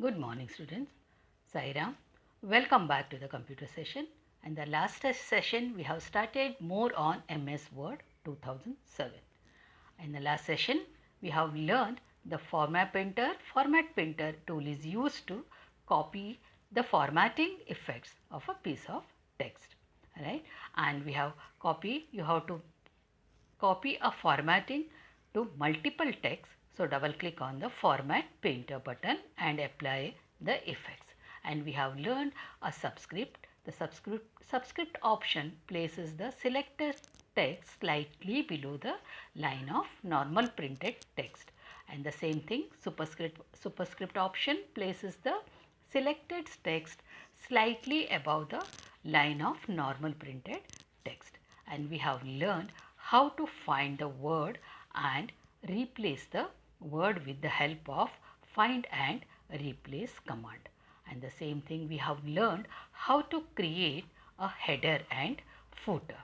Good morning students. Sairam. Welcome back to the computer session. In the last session we have started more on MS Word 2007. In the last session we have learned the format painter. Format painter tool is used to copy the formatting effects of a piece of text. Right? And we have you have to copy a formatting to multiple text. So double click on the format painter button and apply the effects. And we have learned a subscript. The subscript option places the selected text slightly below the line of normal printed text. And the same thing, superscript option places the selected text slightly above the line of normal printed text. And we have learned how to find the word and replace the word with the help of find and replace command. And the same thing we have learned how to create a header and footer.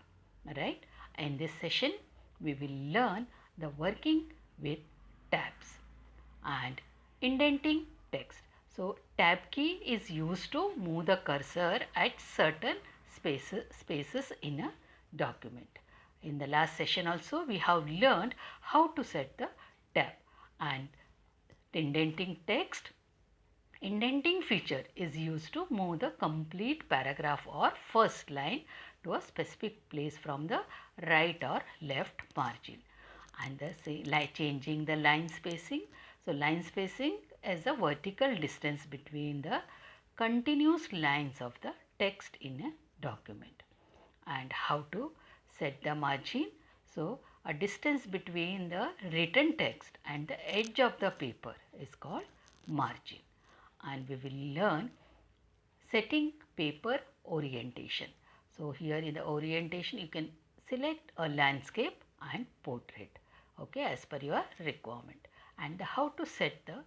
Right? In this session we will learn the working with tabs and indenting text. So tab key is used to move the cursor at certain spaces in a document. In the last session also we have learned how to set the tab and indenting text. Indenting feature is used to move the complete paragraph or first line to a specific place from the right or left margin. And like changing the line spacing. So line spacing is a vertical distance between the continuous lines of the text in a document. And how to set the margin. So a distance between the written text and the edge of the paper is called margin. And we will learn setting paper orientation. So here in the orientation you can select a landscape and portrait, okay, as per your requirement. And how to set the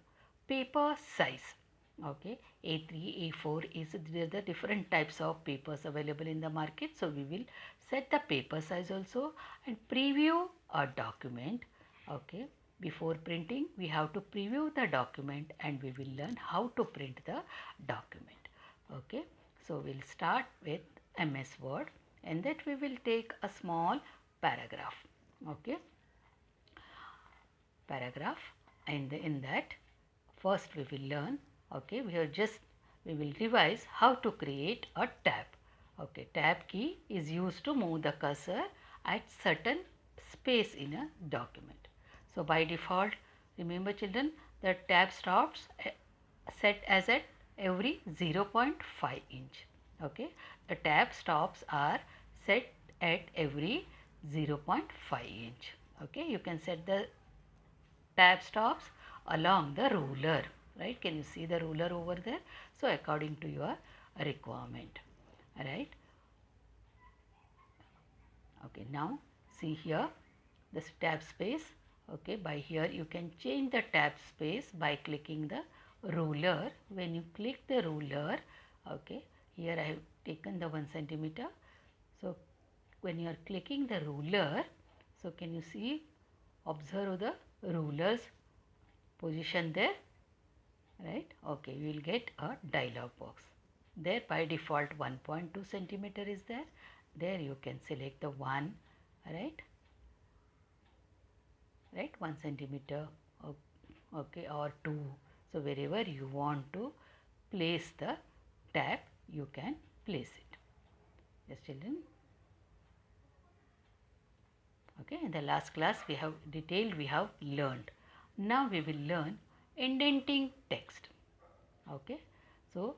paper size. Okay, A3, A4 is the different types of papers available in the market. So we will set the paper size also and preview a document. Okay, before printing we have to preview the document and we will learn how to print the document. Okay, so we'll start with MS Word and that we will take a small paragraph. Okay, paragraph, and in that first we will learn, okay, we will revise how to create a tab. Okay, tab key is used to move the cursor at certain space in a document. So by default, remember children, the tab stops set as at every 0.5 inch. Okay, the tab stops are set at every 0.5 inch. Okay, you can set the tab stops along the ruler, right? Can you see the ruler over there? So according to your requirement, right? Okay, now see here this tab space. Okay, by here you can change the tab space by clicking the ruler. When you click the ruler, okay, here I have taken the 1 centimeter. So when you are clicking the ruler, so can you see, observe the ruler's position there, right? Okay, you will get a dialog box. There by default 1.2 centimeter is there. There you can select the 1, right? Right, 1 centimeter, okay, or 2. So wherever you want to place the tab, you can place it. Yes, children. Okay, in the last class we have learned. Now we will learn indenting text. Okay, so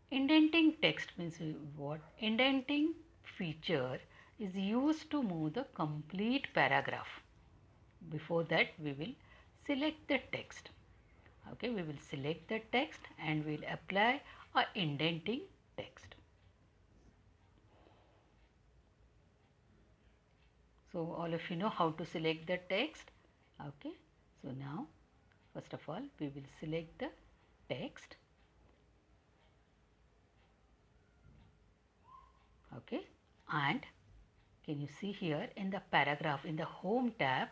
indenting text means what? Indenting feature is used to move the complete paragraph. Before that we will select the text. Okay, we will select the text and we will apply a indenting text. So all of you know how to select the text. Okay, so now first of all we will select the text. Okay, and can you see here in the paragraph, in the home tab,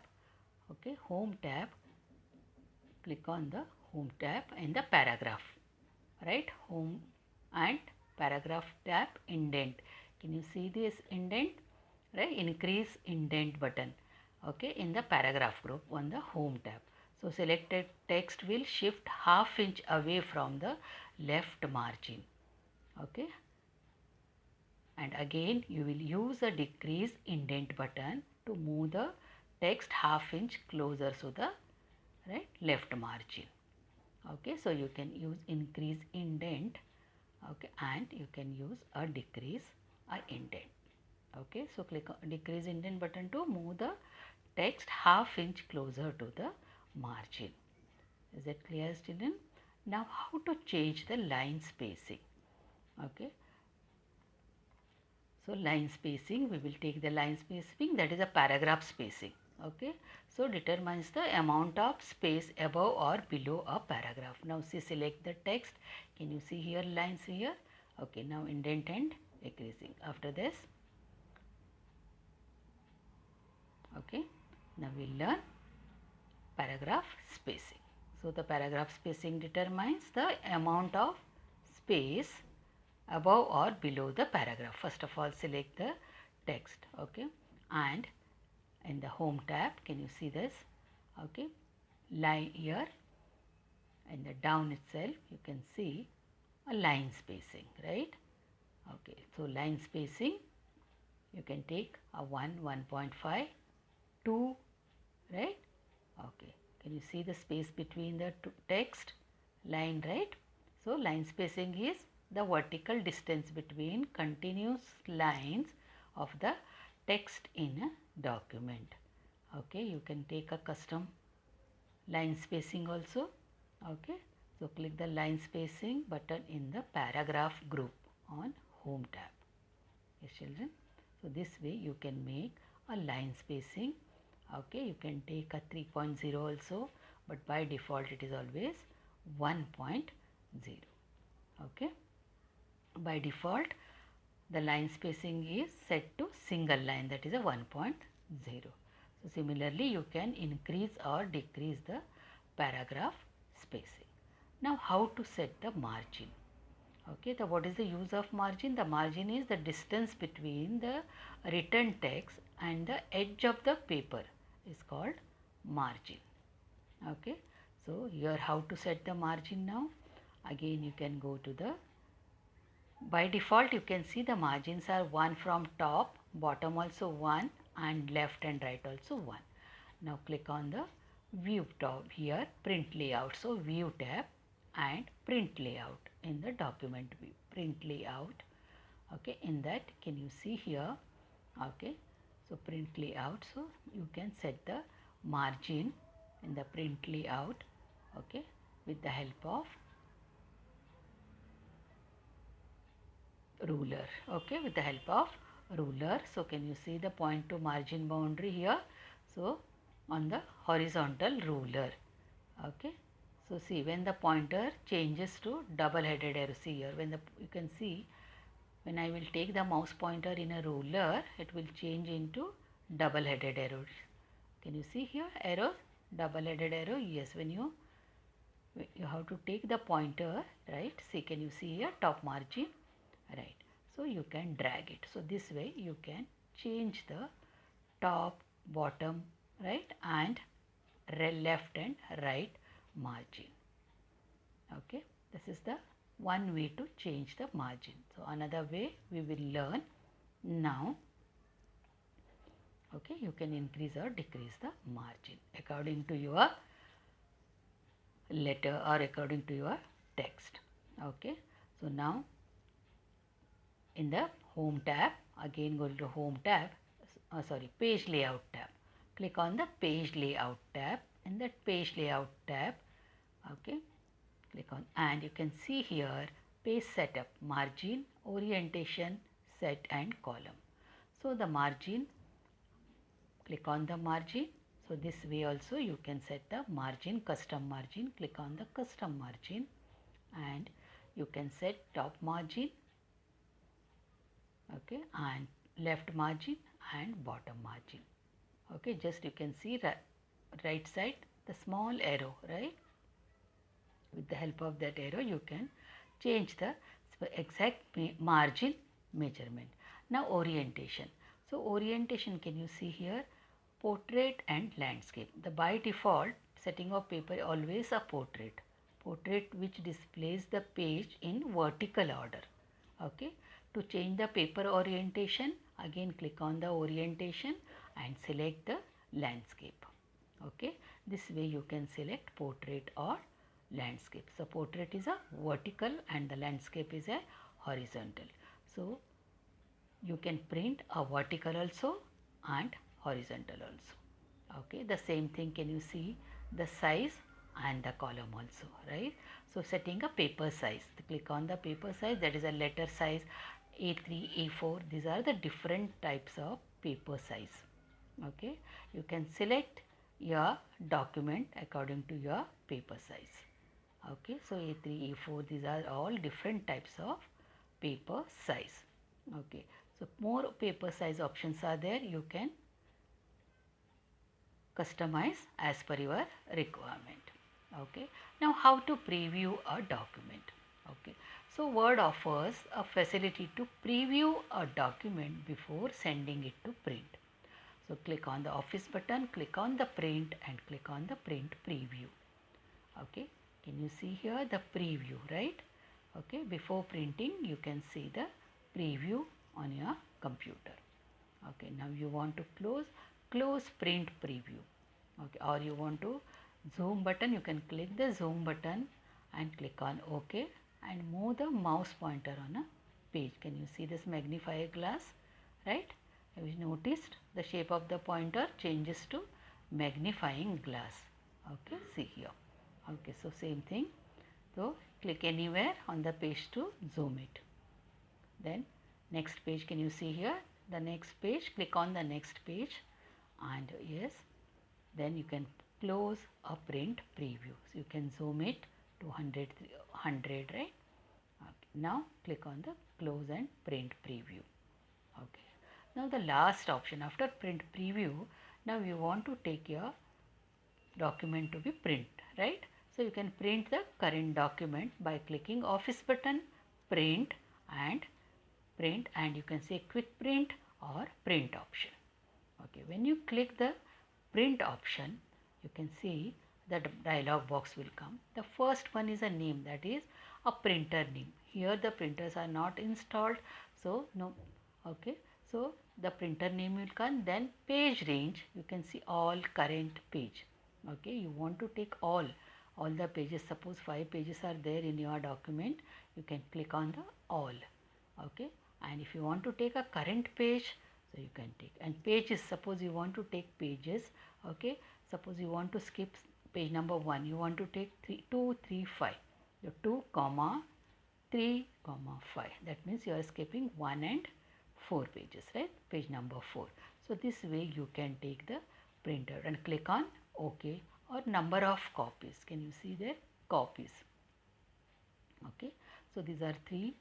okay, home tab, click on the home tab in the paragraph. right? Home and paragraph tab indent. Can you see this indent? Right? Increase indent button. Okay, in the paragraph group on the home tab. So selected text will shift half inch away from the left margin. Okay, and again you will use a decrease indent button to move the text half inch closer to the right left margin. Okay, so you can use increase indent, okay, and you can use a decrease a indent. Okay, so click on decrease indent button to move the text half inch closer to the margin. Is it clear, student? Now how to change the line spacing? Okay, so line spacing, we will take the line spacing, that is a paragraph spacing. Okay, so determines the amount of space above or below a paragraph. Now see, select the text. Can you see here lines here? Okay, now indent and decreasing. After this, okay, now we learn paragraph spacing. So the paragraph spacing determines the amount of space above or below the paragraph. First of all, select the text, okay, and in the home tab, can you see this? Okay, line here, and the down itself you can see a line spacing, right? Okay, so line spacing you can take a 1.5, 2, right? Okay, can you see the space between the two text line, right? So line spacing is the vertical distance between continuous lines of the text in a document. Okay, you can take a custom line spacing also. Okay, so click the line spacing button in the paragraph group on home tab. Yes, children. So this way you can make a line spacing. Okay, you can take a 3.0 also, but by default it is always 1.0. Okay, by default the line spacing is set to single line, that is a 1.0. So similarly you can increase or decrease the paragraph spacing. Now how to set the margin? Okay, the what is the use of margin? The margin is the distance between the written text and the edge of the paper is called margin. Okay, so here how to set the margin now? Again you can go to the, by default you can see the margins are 1 from top, bottom also 1, and left and right also 1. Now click on the view tab here, print layout. So view tab and print layout in the document view, print layout. Okay, in that can you see here? Okay, so print layout, so you can set the margin in the print layout, okay, with the help of ruler. Okay, with the help of ruler. So can you see the point to margin boundary here? So on the horizontal ruler. Okay, so see when the pointer changes to double headed arrow, see here when the, you can see when I will take the mouse pointer in a ruler, it will change into double headed arrows. Can you see here arrows, double headed arrow? Yes, when you have to take the pointer, right? See, can you see here top margin, right? So you can drag it. So this way you can change the top, bottom, right, and left and right margin. Okay, this is the one way to change the margin. So another way we will learn now. Okay, you can increase or decrease the margin according to your letter or according to your text. Okay, so now in the home tab, again go to home tab, page layout tab. Click on the page layout tab. In that page layout tab, okay, click on, and you can see here page setup, margin, orientation, set and column. So the margin, click on the margin. So this way also you can set the margin, custom margin. Click on the custom margin and you can set top margin, okay, and left margin and bottom margin. Okay, just you can see right side the small arrow, right? With the help of that arrow you can change the exact margin measurement. Now orientation. So orientation, can you see here, portrait and landscape. The by default setting of paper always a portrait. Portrait which displays the page in vertical order. Okay. To change the paper orientation, again click on the orientation and select the landscape. Okay. This way you can select portrait or landscape. So portrait is a vertical and the landscape is a horizontal. So you can print a vertical also and horizontal also. Okay, the same thing, can you see the size and the column also, right? So setting a paper size, click on the paper size, that is a letter size, A3, A4, these are the different types of paper size. Okay, you can select your document according to your paper size. Okay, so A3, A4, these are all different types of paper size. Okay, so more paper size options are there, you can customize as per your requirement. Okay, now how to preview a document. Okay, so Word offers a facility to preview a document before sending it to print. So click on the Office button, click on the print and click on the print preview. Okay, can you see here the preview, right? Okay, before printing you can see the preview on your computer. Okay, now you want to close print preview. Okay, or you want to zoom button, you can click the zoom button and click on OK and move the mouse pointer on a page. Can you see this magnifier glass, right? Have you noticed the shape of the pointer changes to magnifying glass? Okay, see here. Okay, so same thing. So click anywhere on the page to zoom it. Then next page, can you see here the next page, click on the next page and yes, then you can close a print preview. So you can zoom it to 100, right? Okay. Now click on the close and print preview. Okay, now the last option after print preview, now you want to take your document to be print, right? So you can print the current document by clicking Office button, print and you can say quick print or print option. Okay, when you click the print option, you can see that dialog box will come. The first one is a name, that is a printer name. Here the printers are not installed, so no. Okay, so the printer name will come. Then page range, you can see all current page. Okay, you want to take all the pages. Suppose 5 pages are there in your document, you can click on the all. Okay, and if you want to take a current page, so you can take, and pages, suppose you want to take pages. Okay, suppose you want to skip page number 1, you want to take 2, 3, 5, the 2 comma 3 comma 5, that means you are skipping 1 and 4 pages, right? Page number 4. So this way you can take the printer and click on OK, or number of copies, can you see there, copies. Okay, so these are 3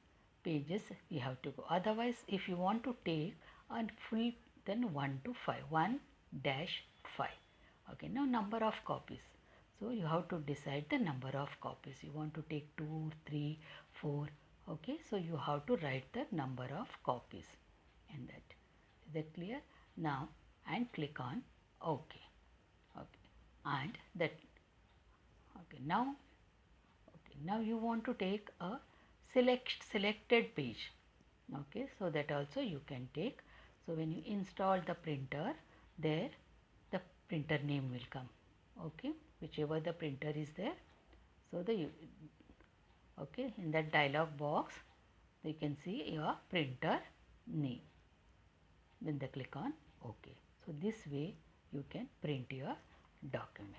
pages we have to go. Otherwise if you want to take a full, then 1 to 5, 1 dash 5. Okay, now number of copies, so you have to decide the number of copies. You want to take 2, 3, 4. Okay, so you have to write the number of copies in that. Is that clear? Now and click on OK. Okay, and that, okay, now you want to take a selected page. Okay, so that also you can take. So when you install the printer, there the printer name will come. Okay, whichever the printer is there, so the, okay, in that dialog box you can see your printer name, then the click on OK. So this way you can print your document.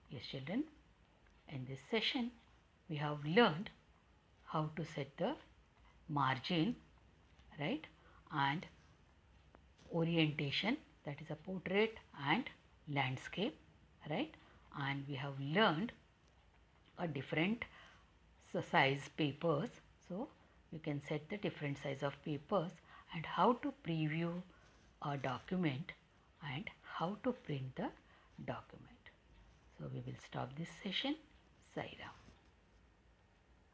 Yes children, in this session we have learned how to set the margin, right, and orientation, that is a portrait and landscape, right, and we have learned a different size papers. So you can set the different size of papers and how to preview a document and how to print the document. So we will stop this session. Sai Ram.